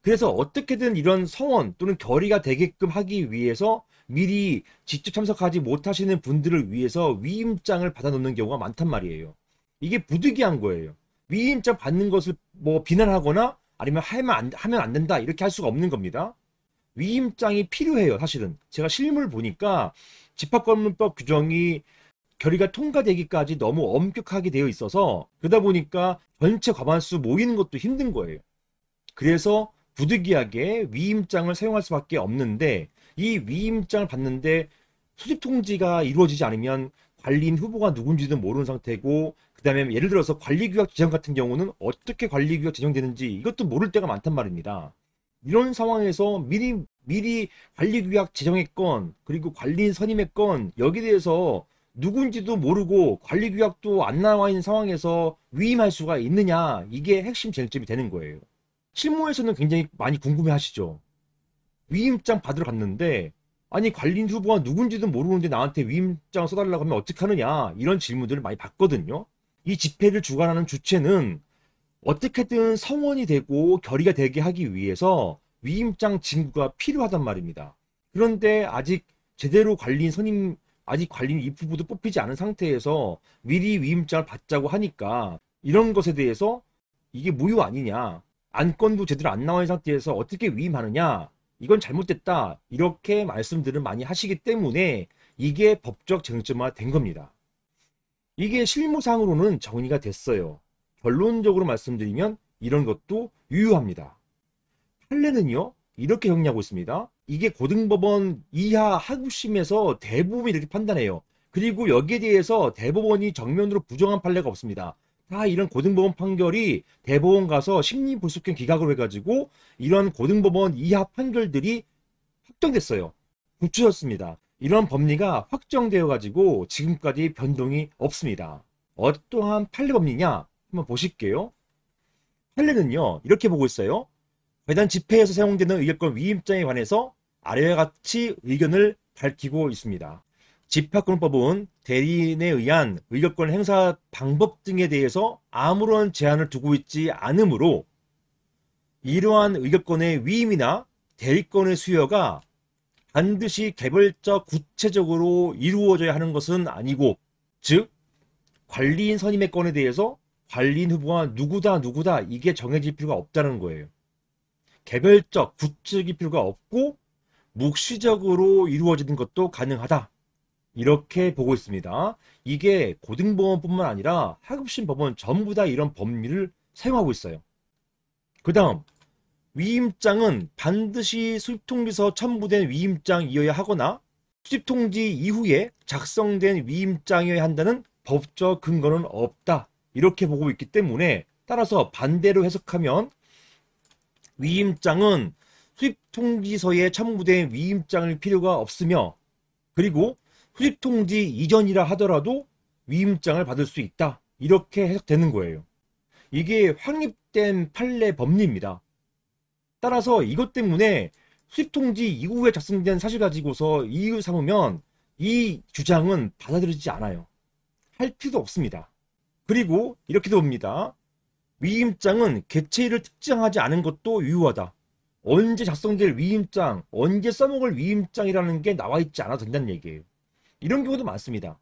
그래서 어떻게든 이런 성원 또는 결의가 되게끔 하기 위해서 미리 직접 참석하지 못하시는 분들을 위해서 위임장을 받아놓는 경우가 많단 말이에요. 이게 부득이한 거예요. 위임장 받는 것을 뭐 비난하거나 아니면 하면 안 된다 이렇게 할 수가 없는 겁니다. 위임장이 필요해요. 사실은 제가 실물 보니까 집합검문법 규정이 결의가 통과되기까지 너무 엄격하게 되어 있어서 그러다 보니까 전체 과반수 모이는 것도 힘든 거예요. 그래서 부득이하게 위임장을 사용할 수밖에 없는데 이 위임장을 받는데 수집 통지가 이루어지지 않으면 관리인 후보가 누군지도 모르는 상태고 그 다음에 예를 들어서 관리규약 지정 같은 경우는 어떻게 관리규약 지정되는지 이것도 모를 때가 많단 말입니다. 이런 상황에서 미리 관리규약 지정의 건 그리고 관리인 선임의 건 여기에 대해서 누군지도 모르고 관리규약도 안 나와 있는 상황에서 위임할 수가 있느냐 이게 핵심 쟁점이 되는 거예요. 실무에서는 굉장히 많이 궁금해 하시죠. 위임장 받으러 갔는데 아니 관리인 후보가 누군지도 모르는데 나한테 위임장 써달라고 하면 어떡하느냐 이런 질문들을 많이 받거든요. 이 집회를 주관하는 주체는 어떻게든 성원이 되고 결의가 되게 하기 위해서 위임장 징구가 필요하단 말입니다. 그런데 아직 제대로 아직 관리인 입후보도 뽑히지 않은 상태에서 미리 위임장을 받자고 하니까 이런 것에 대해서 이게 무효 아니냐, 안건도 제대로 안 나와 있는 상태에서 어떻게 위임하느냐, 이건 잘못됐다 이렇게 말씀들을 많이 하시기 때문에 이게 법적 쟁점화 된 겁니다. 이게 실무상으로는 정리가 됐어요. 결론적으로 말씀드리면 이런 것도 유효합니다. 판례는요 이렇게 정리하고 있습니다. 이게 고등법원 이하 하급심에서 대부분 이렇게 판단해요. 그리고 여기에 대해서 대법원이 정면으로 부정한 판례가 없습니다. 다 이런 고등법원 판결이 대법원 가서 심리불속행 기각을 해가지고 이런 고등법원 이하 판결들이 확정됐어요. 굳혀졌습니다. 이런 법리가 확정되어가지고 지금까지 변동이 없습니다. 어떠한 판례 법리냐 한번 보실게요. 판례는요 이렇게 보고 있어요. 괴단 집회에서 사용되는 의결권 위임장에 관해서 아래와 같이 의견을 밝히고 있습니다. 집합권법은 대리인에 의한 의결권 행사 방법 등에 대해서 아무런 제한을 두고 있지 않으므로 이러한 의결권의 위임이나 대리권의 수여가 반드시 개별적 구체적으로 이루어져야 하는 것은 아니고, 즉 관리인 선임의 건에 대해서 관리인 후보가 누구다 이게 정해질 필요가 없다는 거예요. 개별적 구체적일 필요가 없고 묵시적으로 이루어지는 것도 가능하다. 이렇게 보고 있습니다. 이게 고등법원뿐만 아니라 하급심 법원 전부 다 이런 법리를 사용하고 있어요. 그 다음 위임장은 반드시 수집통지서 첨부된 위임장이어야 하거나 수집통지 이후에 작성된 위임장이어야 한다는 법적 근거는 없다. 이렇게 보고 있기 때문에 따라서 반대로 해석하면 위임장은 수집통지서에 첨부된 위임장일 필요가 없으며 그리고 수집통지 이전이라 하더라도 위임장을 받을 수 있다. 이렇게 해석되는 거예요. 이게 확립된 판례 법리입니다. 따라서 이것 때문에 수집통지 이후에 작성된 사실 가지고서 이유 삼으면 이 주장은 받아들여지지 않아요. 할 필요도 없습니다. 그리고 이렇게도 봅니다. 위임장은 개체일을 특정하지 않은 것도 유효하다. 언제 작성될 위임장, 언제 써먹을 위임장이라는 게 나와 있지 않아도 된다는 얘기예요. 이런 경우도 많습니다.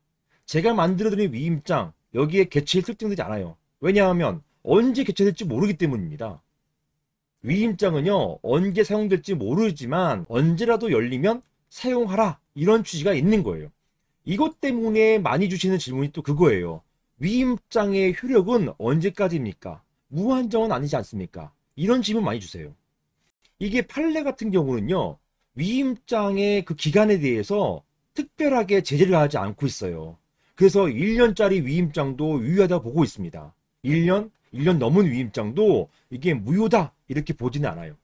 제가 만들어드린 위임장, 여기에 개체일 특정되지 않아요. 왜냐하면 언제 개체될지 모르기 때문입니다. 위임장은요 언제 사용될지 모르지만 언제라도 열리면 사용하라 이런 취지가 있는 거예요. 이것 때문에 많이 주시는 질문이 또 그거예요. 위임장의 효력은 언제까지입니까? 무한정은 아니지 않습니까? 이런 질문 많이 주세요. 이게 판례 같은 경우는요 위임장의 그 기간에 대해서 특별하게 제재를 하지 않고 있어요. 그래서 1년짜리 위임장도 유효하다고 보고 있습니다. 1년 넘은 위임장도 이게 무효다 이렇게 보지는 않아요.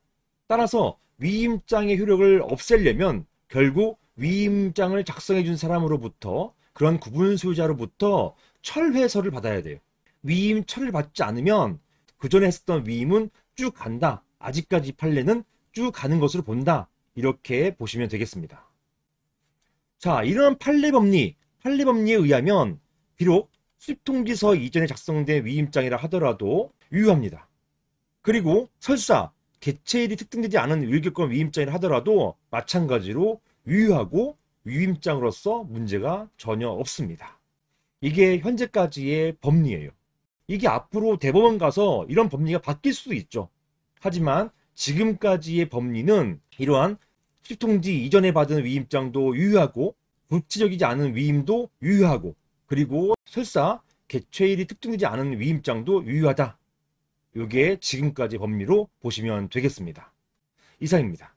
따라서 위임장의 효력을 없애려면 결국 위임장을 작성해 준 사람으로부터 그런 구분 소유자로부터 철회서를 받아야 돼요. 위임 철회를 받지 않으면 그 전에 했었던 위임은 쭉 간다. 아직까지 판례는 쭉 가는 것으로 본다. 이렇게 보시면 되겠습니다. 자, 이런 판례법리에 의하면 비록 수집통지서 이전에 작성된 위임장이라 하더라도 유효합니다. 그리고 설사 개체일이 특정되지 않은 일격권 위임장이라 하더라도 마찬가지로 유효하고 위임장으로서 문제가 전혀 없습니다. 이게 현재까지의 법리예요. 이게 앞으로 대법원 가서 이런 법리가 바뀔 수도 있죠. 하지만 지금까지의 법리는 이러한 출입통지 이전에 받은 위임장도 유효하고 구체적이지 않은 위임도 유효하고 그리고 설사 개체일이 특정되지 않은 위임장도 유효하다. 이게 지금까지 법리로 보시면 되겠습니다. 이상입니다.